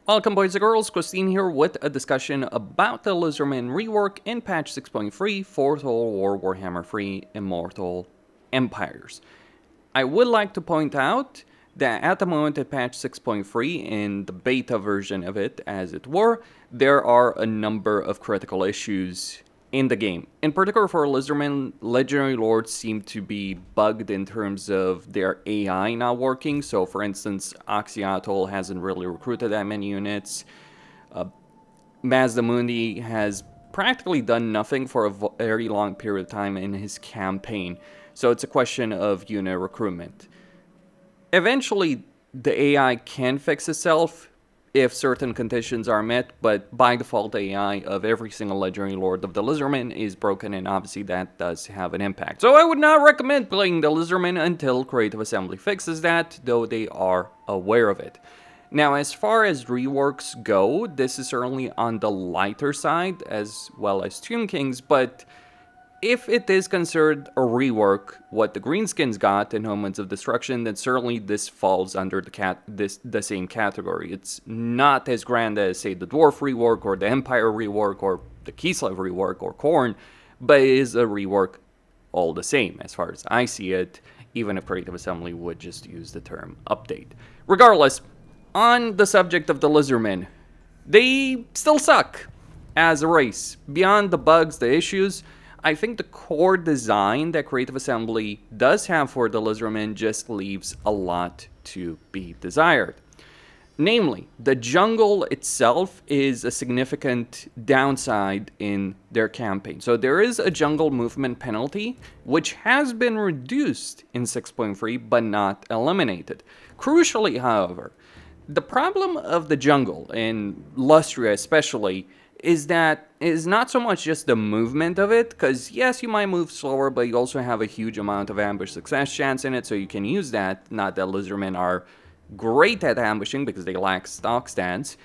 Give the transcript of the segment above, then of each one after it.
Welcome boys and girls, Christine here with a discussion about the Lizardmen rework in patch 6.3 for Total War Warhammer 3 Immortal Empires. I would like to point out that at the moment at patch 6.3, in the beta version of it as it were, there are a number of critical issues in the game. In particular for Lizardmen, Legendary Lords seem to be bugged in terms of their AI not working. So for instance, Oxyatl hasn't really recruited that many units. Mazdamundi has practically done nothing for a very long period of time in his campaign. So it's a question of unit recruitment. Eventually, the AI can fix itself if certain conditions are met, but by default the AI of every single Legendary Lord of the Lizardmen is broken, and obviously that does have an impact. So I would not recommend playing the Lizardmen until Creative Assembly fixes that, though they are aware of it. Now, as far as reworks go, this is certainly on the lighter side, as well as Tomb Kings, but if it is considered a rework, what the Greenskins got in Moments of Destruction, then certainly this falls under the same category. It's not as grand as, say, the Dwarf rework, or the Empire rework, or the Kislev rework, or Khorne, but it is a rework all the same, as far as I see it, even if Creative Assembly would just use the term update. Regardless, on the subject of the Lizardmen, they still suck as a race. Beyond the bugs, the issues, I think the core design that Creative Assembly does have for the Lizardmen just leaves a lot to be desired. Namely, the jungle itself is a significant downside in their campaign. So there is a jungle movement penalty, which has been reduced in 6.3, but not eliminated. Crucially, however, the problem of the jungle, in Lustria especially, is that it's not so much just the movement of it, because yes, you might move slower, but you also have a huge amount of ambush success chance in it, so you can use that. Not that Lizardmen are great at ambushing, because they lack stock stats,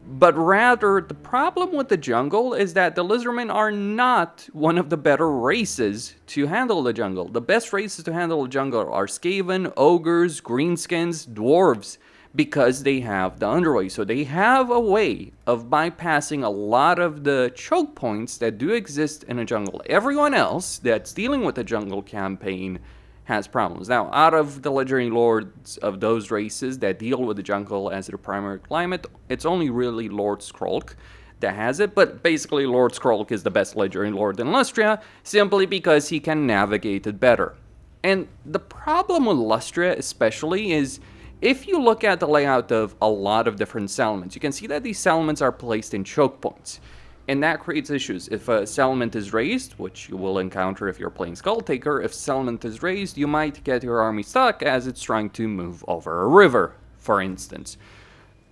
but rather the problem with the jungle is that the Lizardmen are not one of the better races to handle the jungle. The best races to handle the jungle are Skaven, Ogres, Greenskins, Dwarves, because they have the underway. So they have a way of bypassing a lot of the choke points that do exist in a jungle. Everyone else that's dealing with the jungle campaign has problems. Now, out of the Legendary Lords of those races that deal with the jungle as their primary climate, it's only really Lord Skrolk that has it, but basically Lord Skrolk is the best Legendary Lord in Lustria, simply because he can navigate it better. And the problem with Lustria especially is, if you look at the layout of a lot of different settlements, you can see that these settlements are placed in choke points. And that creates issues. If a settlement is raised, which you will encounter if you're playing Skulltaker, if settlement is raised, you might get your army stuck as it's trying to move over a river, for instance.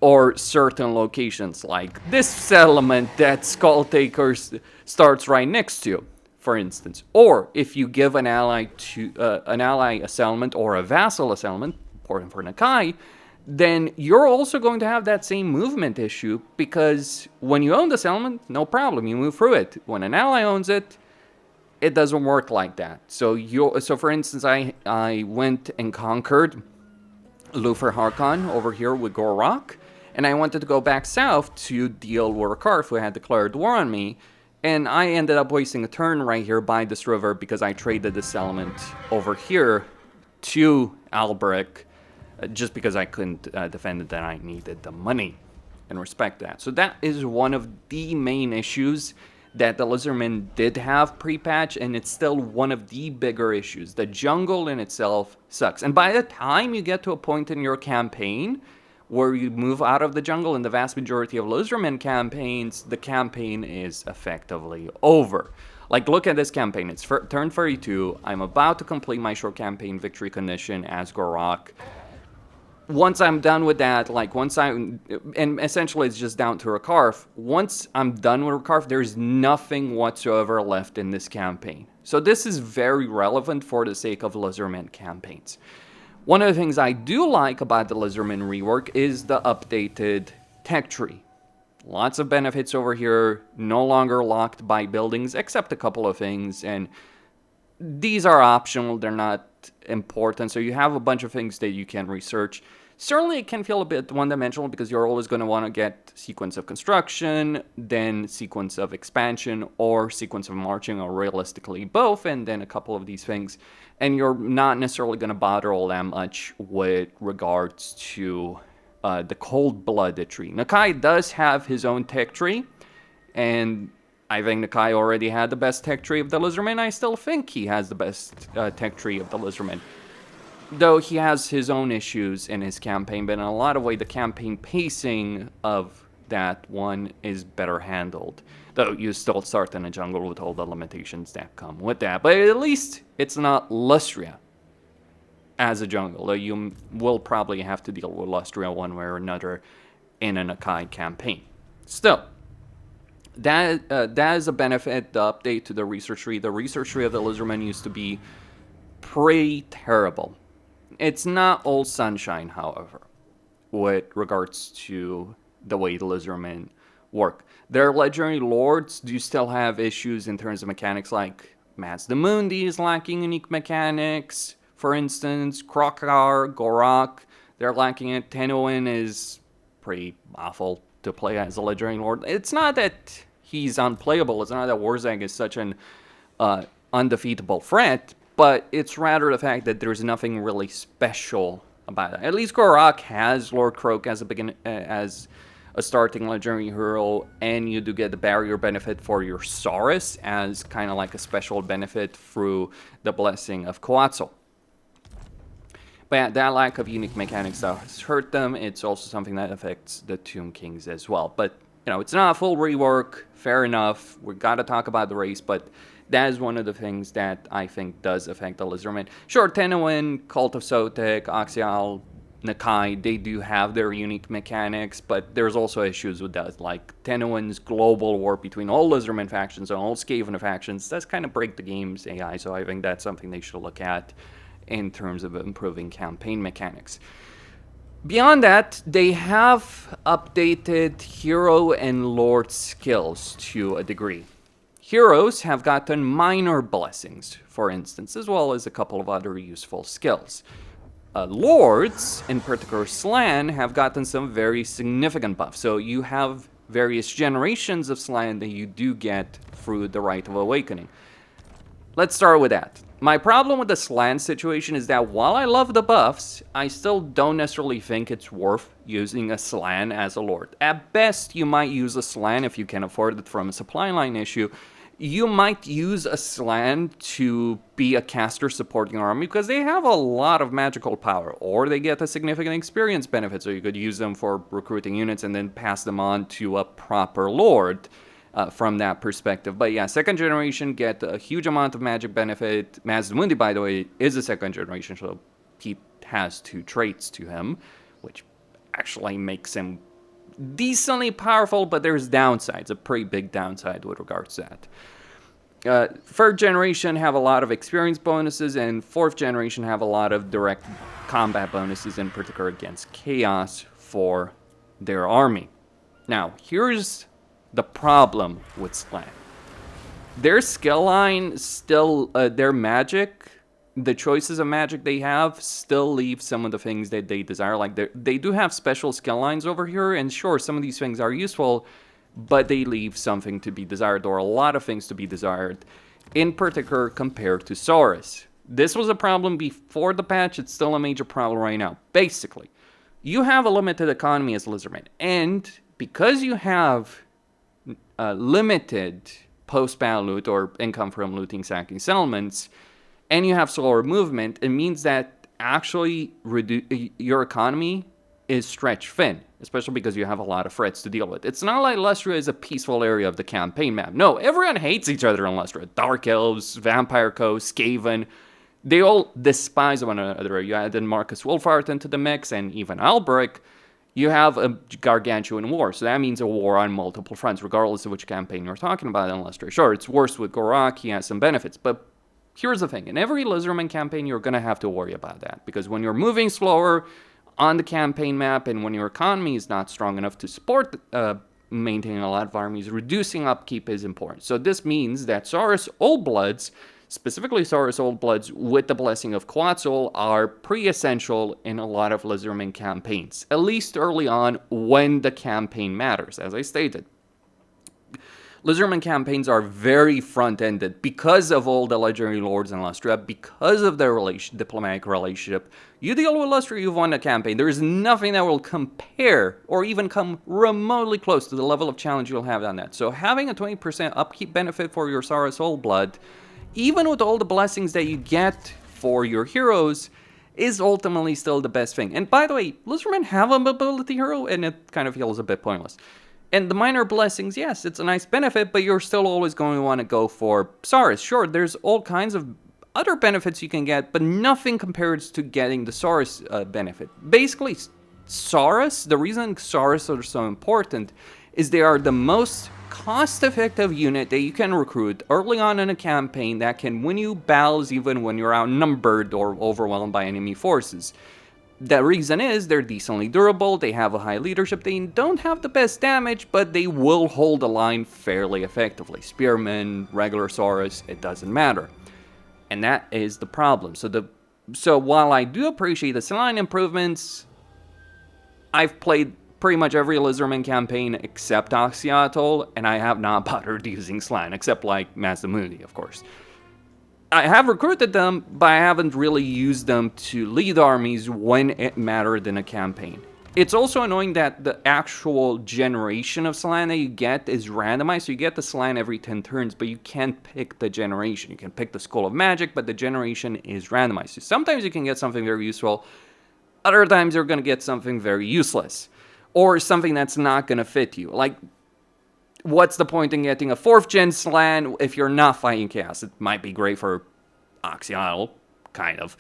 Or certain locations, like this settlement that Skulltaker starts right next to, for instance. Or if you give an ally a settlement, or a vassal a settlement, important for Nakai, then you're also going to have that same movement issue, because when you own the settlement, no problem, you move through it. When an ally owns it, it doesn't work like that. So for instance, I went and conquered Lufer Harkon over here with Gorok, and I wanted to go back south to deal with Rakarth, who had declared war on me, and I ended up wasting a turn right here by this river because I traded the settlement over here to Albrecht, just because I couldn't defend it, that I needed the money, and respect that. So that is one of the main issues that the Lizardmen did have pre-patch, and it's still one of the bigger issues. The jungle in itself sucks, and by the time you get to a point in your campaign where you move out of the jungle, in the vast majority of Lizardmen campaigns, the campaign is effectively over. Like, look at this campaign. It's turn 32. I'm about to complete my short campaign victory condition as Gorok. Once I'm done with that, and essentially it's just down to Rakarth. Once I'm done with Rakarth, there's nothing whatsoever left in this campaign. So this is very relevant for the sake of Lizardmen campaigns. One of the things I do like about the Lizardmen rework is the updated tech tree. Lots of benefits over here, no longer locked by buildings, except a couple of things, and these are optional, they're not important, so you have a bunch of things that you can research. Certainly it can feel a bit one-dimensional because you're always going to want to get sequence of construction, then sequence of expansion, or sequence of marching, or realistically both, and then a couple of these things. And you're not necessarily going to bother all that much with regards to the cold-blooded tree. Nakai does have his own tech tree, and I think Nakai already had the best tech tree of the Lizardmen. I still think he has the best tech tree of the Lizardmen. Though he has his own issues in his campaign, but in a lot of ways the campaign pacing of that one is better handled. Though you still start in a jungle with all the limitations that come with that. But at least it's not Lustria as a jungle, though you will probably have to deal with Lustria one way or another in an Nakai campaign. Still, that is a benefit, the update to the research tree. The research tree of the Lizardmen used to be pretty terrible. It's not all sunshine, however, with regards to the way the Lizardmen work. Their legendary lords do still have issues in terms of mechanics, like Mazdamundi is lacking unique mechanics. For instance, Krokar, Gorak, they're lacking it. Tenuin is pretty awful to play as a legendary lord. It's not that he's unplayable. It's not that Warzag is such an undefeatable threat, but it's rather the fact that there's nothing really special about it. At least Gorak has Lord Croak as a starting legendary hero, and you do get the barrier benefit for your Saurus as kind of like a special benefit through the blessing of Coatzo. But yeah, that lack of unique mechanics does hurt them. It's also something that affects the Tomb Kings as well. But, it's not a full rework. Fair enough. We got to talk about the race, but that is one of the things that I think does affect the Lizardmen. Sure, Tenuin, Cult of Sotek, Axial, Nakai, they do have their unique mechanics, but there's also issues with that. Like Tenuin's global war between all Lizardmen factions and all Skaven factions does kind of break the game's AI, so I think that's something they should look at in terms of improving campaign mechanics. Beyond that, they have updated hero and lord skills to a degree. Heroes have gotten minor blessings, for instance, as well as a couple of other useful skills. Lords, in particular Slann, have gotten some very significant buffs. So you have various generations of Slann that you do get through the Rite of Awakening. Let's start with that. My problem with the Slann situation is that while I love the buffs, I still don't necessarily think it's worth using a Slann as a Lord. At best, you might use a Slann if you can afford it from a supply line issue. You might use a Slann to be a caster supporting army because they have a lot of magical power, or they get a significant experience benefit, so you could use them for recruiting units and then pass them on to a proper Lord. From that perspective. But yeah, second generation get a huge amount of magic benefit. Mazdamundi, by the way, is a second generation, so he has 2 traits to him, which actually makes him decently powerful, but there's downsides, a pretty big downside with regards to that. Third generation have a lot of experience bonuses, and fourth generation have a lot of direct combat bonuses, in particular against Chaos for their army. Now, here's the problem with Slann. Their skill line still, their magic, the choices of magic they have still leave some of the things that they desire. Like they do have special skill lines over here, and sure, some of these things are useful, but they leave something to be desired, or a lot of things to be desired, in particular compared to Saurus. This was a problem before the patch, it's still a major problem right now. Basically, you have a limited economy as Lizardmen, and because you have limited post-battle loot or income from looting, sacking settlements, and you have slower movement, it means that actually your economy is stretched thin, especially because you have a lot of threats to deal with. It's not like Lustria is a peaceful area of the campaign map. No, everyone hates each other in Lustria. Dark Elves, Vampire Coast, Skaven, they all despise one another. You add in Marcus Wolfhard into the mix, and even Albrecht, you have a gargantuan war. So that means a war on multiple fronts, regardless of which campaign you're talking about in Lustria. Sure, it's worse with Gorak, he has some benefits, but here's the thing. In every Lizardman campaign, you're going to have to worry about that, because when you're moving slower on the campaign map, and when your economy is not strong enough to support maintaining a lot of armies, reducing upkeep is important. So this means that Saurus Old Bloods specifically Saurus Old Bloods with the Blessing of Quetzal, are pretty essential in a lot of Lizardmen campaigns, at least early on when the campaign matters, as I stated. Lizardmen campaigns are very front-ended because of all the legendary lords in Lustria, because of their diplomatic relationship. You deal with Lustria, you've won the campaign. There is nothing that will compare or even come remotely close to the level of challenge you'll have on that. So having a 20% upkeep benefit for your Saurus Old Blood, even with all the blessings that you get for your heroes, is ultimately still the best thing. And by the way, Lizardmen have a mobility hero, and it kind of feels a bit pointless. And the minor blessings, yes, it's a nice benefit, but you're still always going to want to go for Saurus. Sure, there's all kinds of other benefits you can get, but nothing compares to getting the Saurus benefit. Basically, Saurus, the reason Saurus are so important is they are the most cost-effective unit that you can recruit early on in a campaign that can win you battles even when you're outnumbered or overwhelmed by enemy forces. The reason is they're decently durable, they have a high leadership, they don't have the best damage, but they will hold the line fairly effectively. Spearmen, regular Saurus, it doesn't matter. And that is the problem. So while I do appreciate the line improvements, I've played pretty much every Lizardman campaign except Oxyatl, and I have not bothered using Slan, except like Mazdamundi, of course. I have recruited them, but I haven't really used them to lead armies when it mattered in a campaign. It's also annoying that the actual generation of Slan that you get is randomized, so you get the Slan every 10 turns, but you can't pick the generation. You can pick the Skull of Magic, but the generation is randomized. So sometimes you can get something very useful, other times you're going to get something very useless, or something that's not going to fit you. Like, what's the point in getting a 4th gen Slan if you're not fighting Chaos? It might be great for Oxyatl, kind of,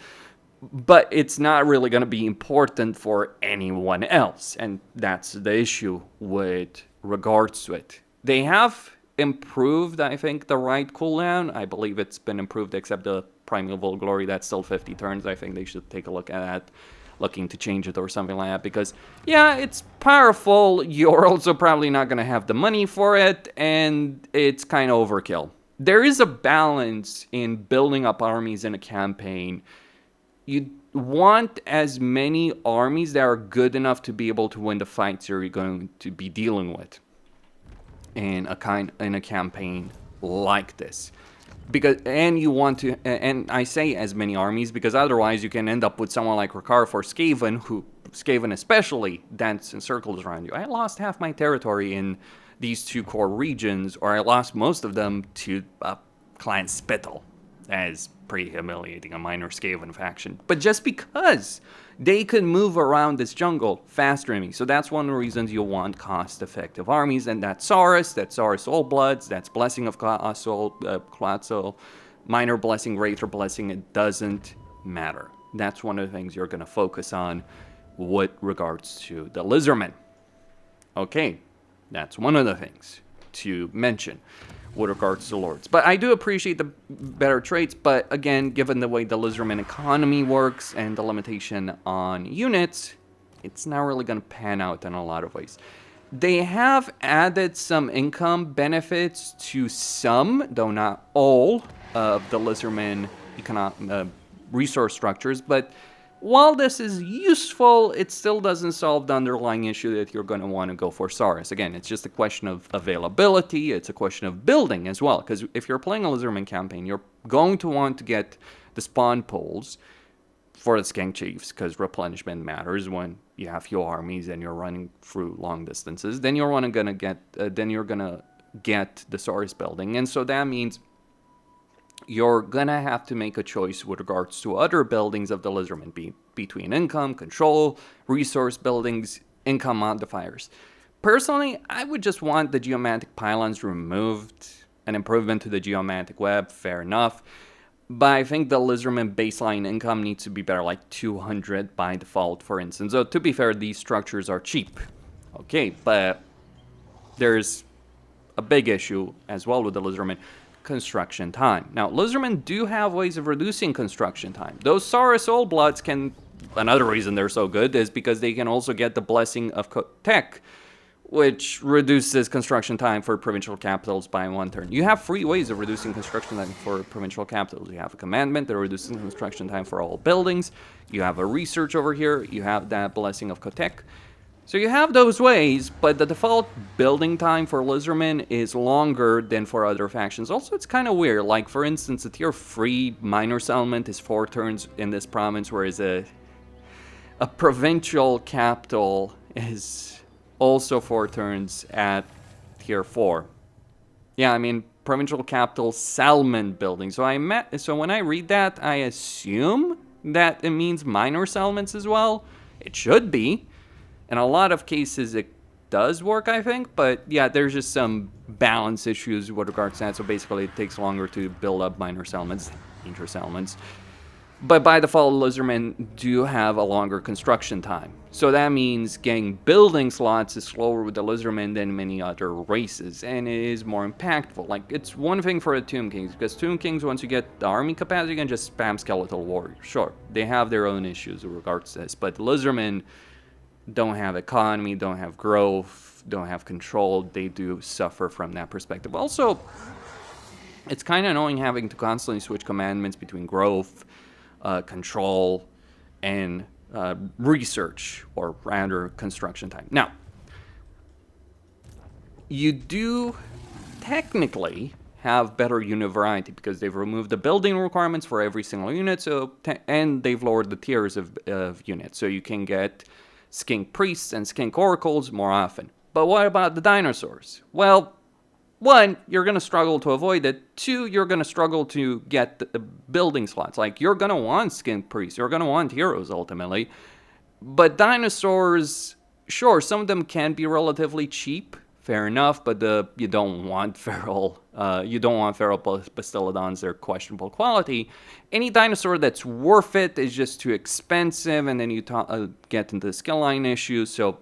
but it's not really going to be important for anyone else, and that's the issue with regards to it. They have improved, I think, the right cooldown. I believe it's been improved, except the Primeval Glory, that's still 50 turns. I think they should take a look at that, looking to change it or something like that, because, yeah, it's powerful, you're also probably not going to have the money for it, and it's kind of overkill. There is a balance in building up armies in a campaign. You want as many armies that are good enough to be able to win the fights you're going to be dealing with in a campaign like this. And I say as many armies because otherwise you can end up with someone like Ricard for Skaven, who Skaven especially dance in circles around you. I lost half my territory in these 2 core regions, or I lost most of them to Clan Spittle. That is pretty humiliating, a minor Skaven faction. But just because they can move around this jungle faster than me. So that's one of the reasons you'll want cost-effective armies, and that's Saurus Old Bloods, that's Blessing of Quetzal, Minor Blessing, Greater Blessing, it doesn't matter. That's one of the things you're going to focus on with regards to the Lizardmen. Okay, that's one of the things to mention with regards to lords. But I do appreciate the better traits, but again, given the way the Lizardman economy works and the limitation on units, it's not really going to pan out in a lot of ways. They have added some income benefits to some, though not all, of the Lizardman resource structures, but while this is useful, it still doesn't solve the underlying issue that you're going to want to go for Saurus. Again, it's just a question of availability, it's a question of building as well, because if you're playing a Lizardman campaign, you're going to want to get the spawn pools for the Skank Chiefs, because replenishment matters when you have few armies and you're running through long distances. Then you're gonna get the Saurus building, and so that means you're gonna have to make a choice with regards to other buildings of the Lizardmen, between income, control, resource buildings, income modifiers. Personally, I would just want the geomantic pylons removed, an improvement to the geomantic web, fair enough. But I think the Lizardman baseline income needs to be better, like 200 by default, for instance. So to be fair, these structures are cheap. Okay, but there's a big issue as well with the Lizardman. Construction time. Now, Lizardmen do have ways of reducing construction time. Those Saurus Old Bloods can... Another reason they're so good is because they can also get the Blessing of Tech, which reduces construction time for provincial capitals by 1 turn. You have 3 ways of reducing construction time for provincial capitals. You have a commandment that reduces construction time for all buildings. You have a research over here. You have that blessing of Kotek. So you have those ways, but the default building time for Lizardmen is longer than for other factions. Also, it's kind of weird. Like, for instance, a tier 3 minor settlement is 4 turns in this province, whereas a provincial capital is also 4 turns at tier 4. Yeah, I mean, provincial capital settlement building. So when I read that, I assume that it means minor settlements as well. It should be. In a lot of cases, it does work, I think. But yeah, there's just some balance issues with regards to that. So basically, it takes longer to build up minor settlements, inter-settlements. But by default, Lizardmen do have a longer construction time. So that means getting building slots is slower with the Lizardmen than many other races, and it is more impactful. Like, it's one thing for the Tomb Kings, because Tomb Kings, once you get the army capacity, you can just spam Skeletal Warriors. Sure, they have their own issues with regards to this, but Lizardmen don't have economy, don't have growth, don't have control. They do suffer from that perspective. Also, it's kind of annoying having to constantly switch commandments between growth, control, and research, or rather construction time. Now, you do technically have better unit variety because they've removed the building requirements for every single unit, and they've lowered the tiers of units, so you can get skink priests and skink oracles more often. But what about the dinosaurs? Well, 1, you're going to struggle to avoid it. 2, you're going to struggle to get the building slots. Like, you're going to want skink priests. You're going to want heroes, ultimately. But dinosaurs, sure, some of them can be relatively cheap. Fair enough, but you don't want feral Bastillodons. They're questionable quality. Any dinosaur that's worth it is just too expensive, and then you get into the skill line issues. So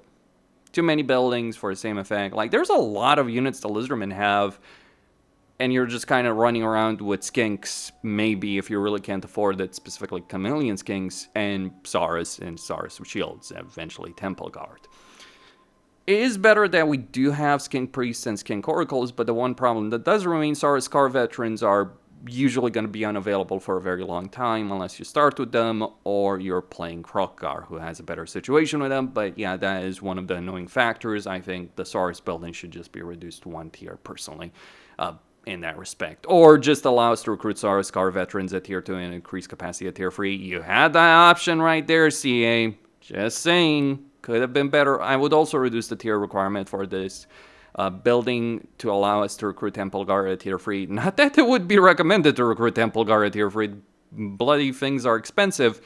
too many buildings for the same effect. Like, there's a lot of units the Lizardmen have, and you're just kind of running around with skinks, maybe if you really can't afford it, specifically chameleon skinks, and Saurus with shields, eventually Temple Guard. It is better that we do have skink priests and skink oracles, but the one problem that does remain, Saurus Scar veterans are usually going to be unavailable for a very long time unless you start with them or you're playing Krokgar, who has a better situation with them. But yeah, that is one of the annoying factors. I think the Saurus building should just be reduced to 1 tier, personally, in that respect. Or just allow us to recruit Saurus Scar veterans at tier 2 and increase capacity at tier 3. You had that option right there, CA. Just saying. Could have been better. I would also reduce the tier requirement for this building to allow us to recruit Temple Guard at tier 3. Not that it would be recommended to recruit Temple Guard at tier 3. Bloody things are expensive.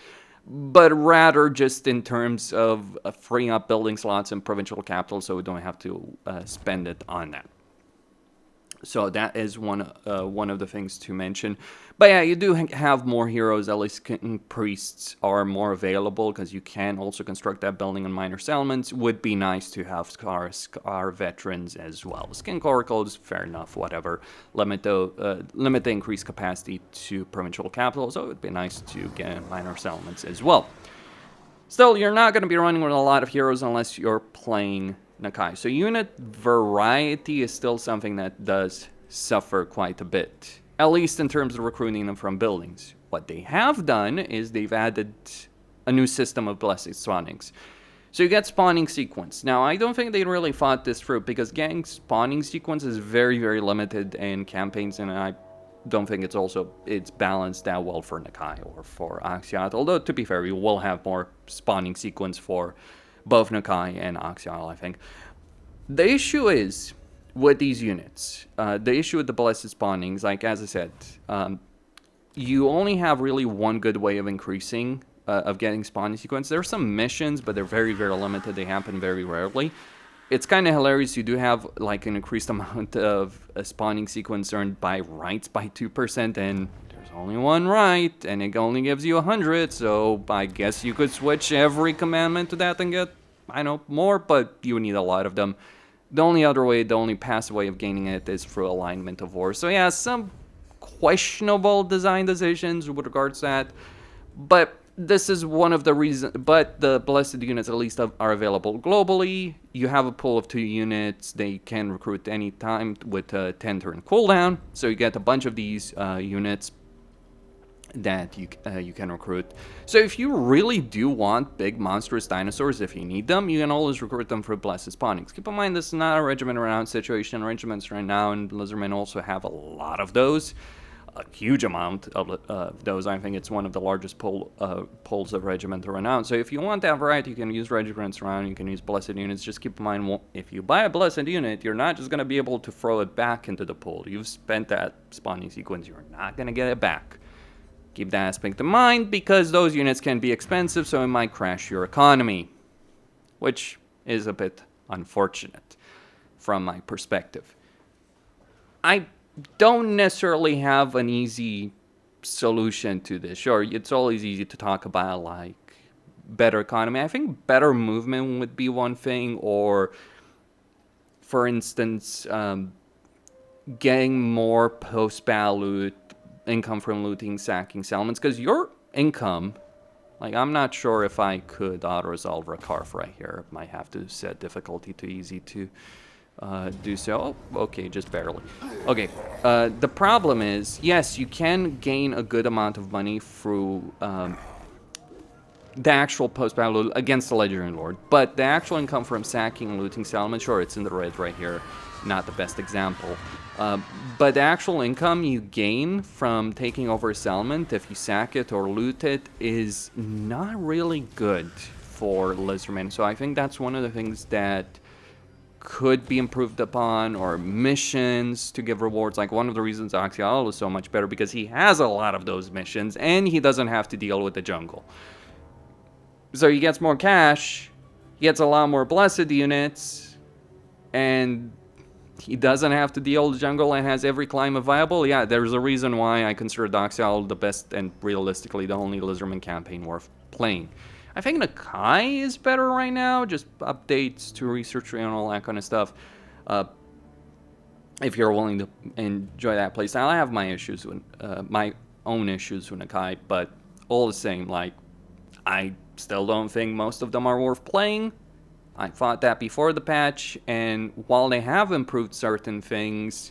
But rather just in terms of freeing up building slots in provincial capitals so we don't have to spend it on that. So that is one of the things to mention. But yeah, you do have more heroes. At least priests are more available because you can also construct that building in minor settlements. Would be nice to have Scar veterans as well. Skink oracles, fair enough, whatever. Limit the increased capacity to provincial capitals. So it would be nice to get minor settlements as well. Still, you're not going to be running with a lot of heroes unless you're playing Nakai. So unit variety is still something that does suffer quite a bit, at least in terms of recruiting them from buildings. What they have done is they've added a new system of blessed spawnings. So you get spawning sequence. Now, I don't think they really thought this through because getting spawning sequence is very, very limited in campaigns, and I don't think it's balanced that well for Nakai or for Axiot. Although, to be fair, we will have more spawning sequence for both Nakai and Axial, I think. The issue is with these units, the issue with the blessed spawnings, like as I said, you only have really one good way of increasing, of getting spawning sequence. There are some missions, but they're very, very limited. They happen very rarely. It's kind of hilarious. You do have like an increased amount of a spawning sequence earned by rights by 2%, and there's only one right, and it only gives you 100, so I guess you could switch every commandment to that and get, I know, more, but you need a lot of them. The only passive way of gaining it is through alignment of war. So yeah, some questionable design decisions with regards to that, but this is one of the reasons, but the blessed units at least are available globally. You have a pool of 2 units. They can recruit any time with a 10 turn cooldown. So you get a bunch of these units that you can recruit. So if you really do want big monstrous dinosaurs, if you need them, you can always recruit them for blessed spawnings. Keep in mind, this is not a regiment renown situation. Regiments right now and Lizardmen also have a lot of those. A huge amount of those. I think it's one of the largest pools of regiment renown. So if you want that variety, you can use regiments around. You can use blessed units. Just keep in mind, if you buy a blessed unit, you're not just going to be able to throw it back into the pool. You've spent that spawning sequence. You're not going to get it back. Keep that aspect in mind, because those units can be expensive, so it might crash your economy, which is a bit unfortunate from my perspective. I don't necessarily have an easy solution to this. Sure, it's always easy to talk about, like, better economy. I think better movement would be one thing, or, for instance, getting more post-battle loot, income from looting, sacking settlements, because your income, like, I'm not sure if I could auto-resolve Rakarth right here. I might have to set difficulty to easy to do so. Oh, okay, just barely. Okay, the problem is, yes, you can gain a good amount of money through the actual post-battle loot against the Legendary Lord, but the actual income from sacking and looting settlements, sure, it's in the red right here, not the best example. But the actual income you gain from taking over a settlement, if you sack it or loot it, is not really good for Lizardmen. So I think that's one of the things that could be improved upon, or missions to give rewards. Like, one of the reasons Axial is so much better, because he has a lot of those missions, and he doesn't have to deal with the jungle. So he gets more cash, he gets a lot more blessed units, and he doesn't have to deal with the jungle and has every climate viable. Yeah, there's a reason why I consider Doxial the best and realistically the only Lizardman campaign worth playing. I think Nakai is better right now, just updates to research tree and all that kind of stuff. If you're willing to enjoy that playstyle, I have my issues with my own issues with Nakai, but all the same, like, I still don't think most of them are worth playing. I thought that before the patch, and while they have improved certain things,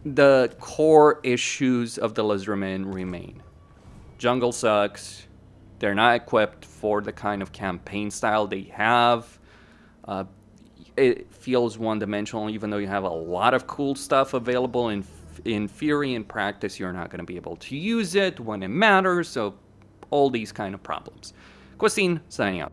the core issues of the Lizardmen remain. Jungle sucks. They're not equipped for the kind of campaign style they have. It feels one-dimensional, even though you have a lot of cool stuff available. In theory, in practice, you're not going to be able to use it when it matters, so all these kind of problems. Christine, signing out.